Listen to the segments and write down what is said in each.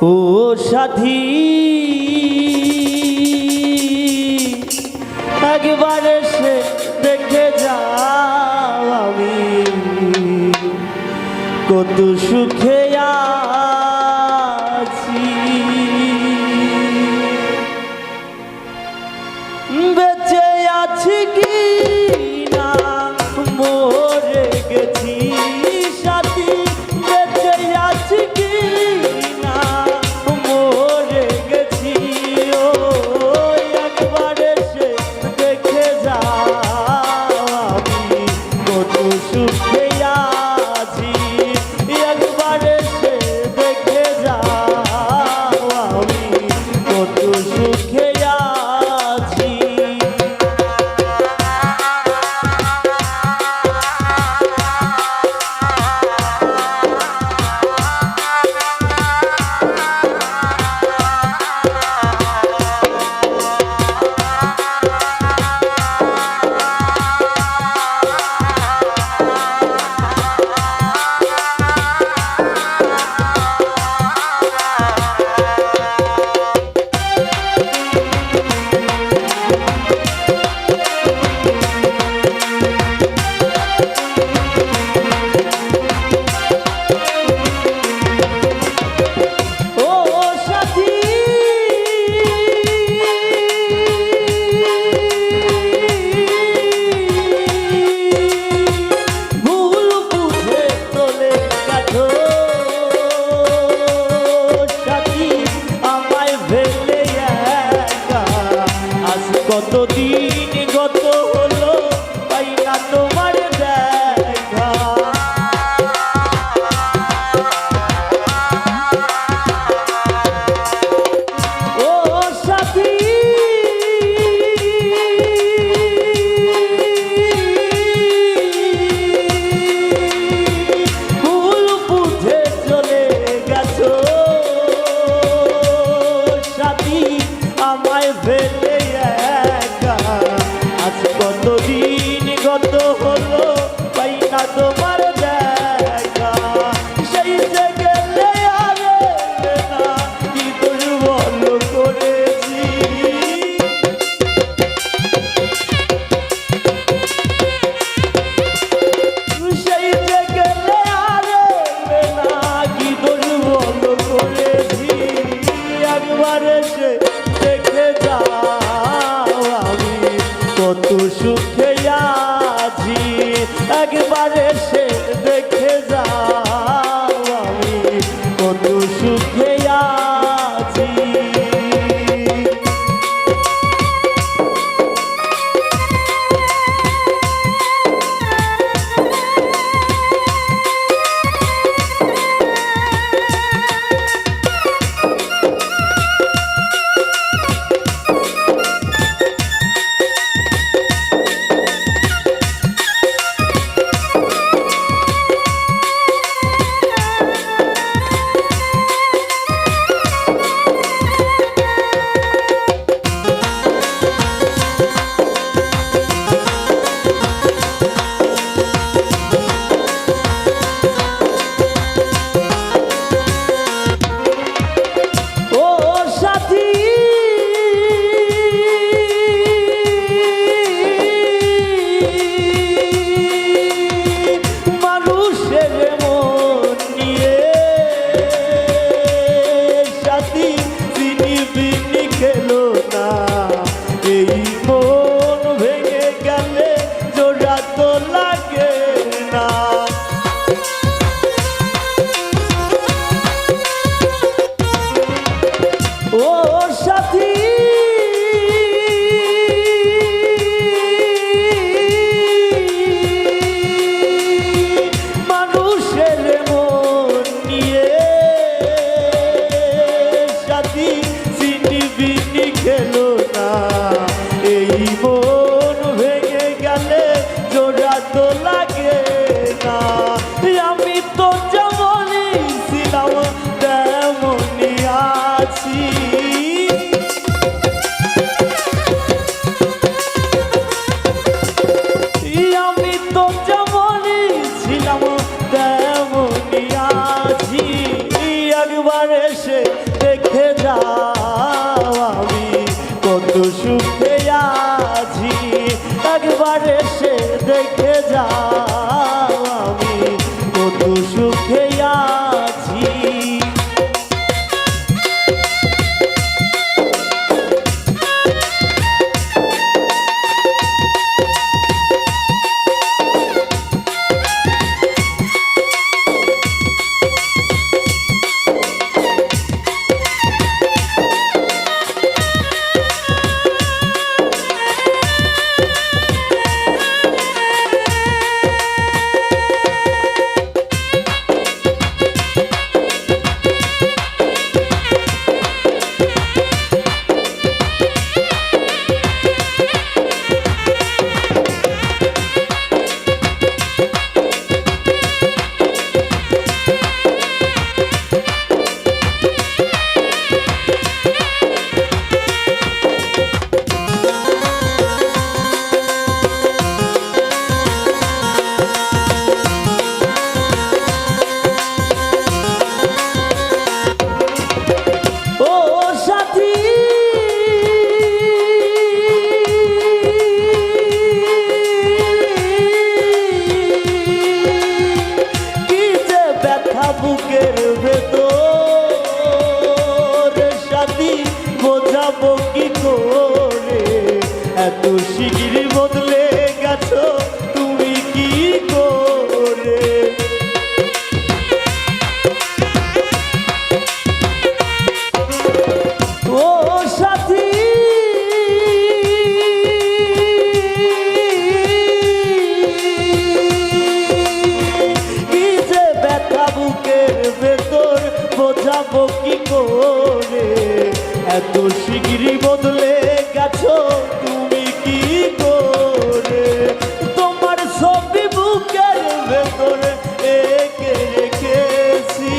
ও সাথী একবার এসে দেখে যাও আমি কত সুখে আছি। বেঁচে আছি কি না মরে গেছি সাথী, বেঁচে আছি কি না মরে গেছি। ও একবার এসে দেখে যাও আমি কত সুখে আছি, একবার এসে দেখে যাও আমি কত সুখে আছি। কতদিন গত হলো পাই না তোমার দেখা, ও সাথী ভুল বুঝে চলে গেছো সাথী আমায় ফেলে। কতদিন গত হলো পাই না তোমার দেখা, সেই যে গেলে আর না কি দুর্বল করেছি। সেই যে গেলে আর না কি দুর্বল করেছি, একবার এসে দেখে যাও আমি কত সুখে আছি, একবার এসে দেখে যাও আমি কত সুখে আছি। আমি তো যেমনই ছিলাম তেমনই আছি, আমি তো যেমনই ছিলাম তেমনই আছি, একবার এসে দেখে যাও আমি কত সুখে আছি। একবার এসে দেখে যাও আমি কত সুখে আছি। বুকের ভেতর সাথী বোঝাবো কি করে, এত শিগগির বদলে গেছো তুমি কি করে। ও সাথী বুকের ভেতর বোঝাবো কি করে, এত শিগগিরই বদলে গেছো তুমি কি করে। তোমার ছবি বুকের ভেতর এঁকে রেখেছি,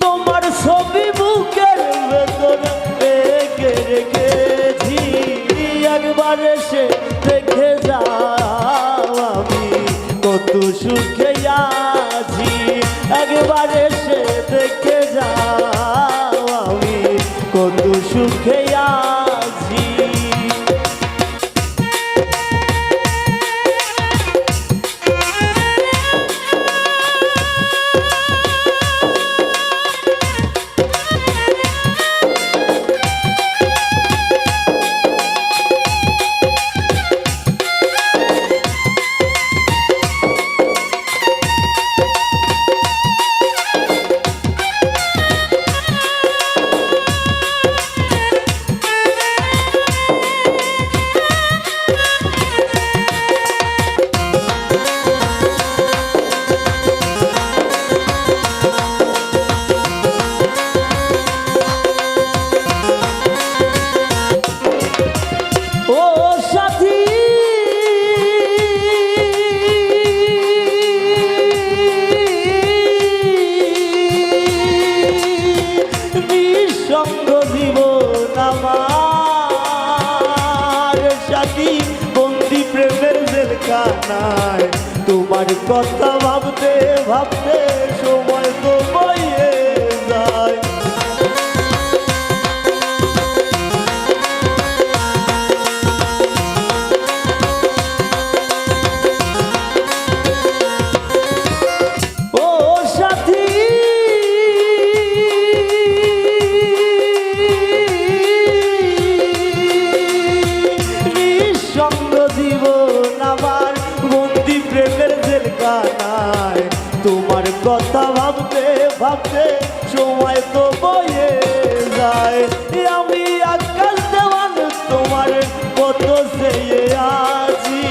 তোমার ছবি বুকের ভেতর এঁকে রেখেছি। একবার এসে দেখে যাও আমি কত সুখে আছি। একবার এসে দেখে যাও আমি কত সুখে আছি। সঙ্গ জীবন আমার সাথী বন্দি প্রেমের জেলখানায়, তোমার কথা ভাবতে ভাবতে সময় তো বয়ে যায়। ও সাথী জীবন আমার বন্দি প্রেমের জেলখানায়, তোমার কথা ভাবতে ভাবতে সময় তো বয়ে যায়। আমি আকাশ দেওয়ান তোমার কত চেয়ে আছি,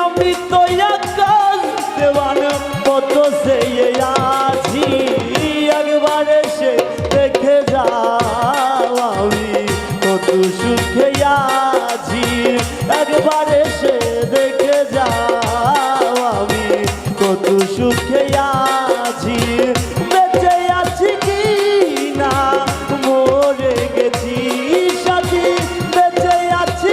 আমি তো আকাশ দেওয়ান কত চেয়ে আছি। একবার এসে দেখে যাও আমি কত সুখে আছি। একবার এসে দেখে যাও আমি কত সুখে আছি। বেঁচে আছি কি না মরে গেছি সাথী, বেঁচে আছি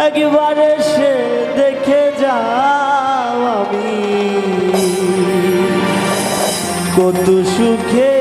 একবার এসে দেখে যাও আমি কত সুখে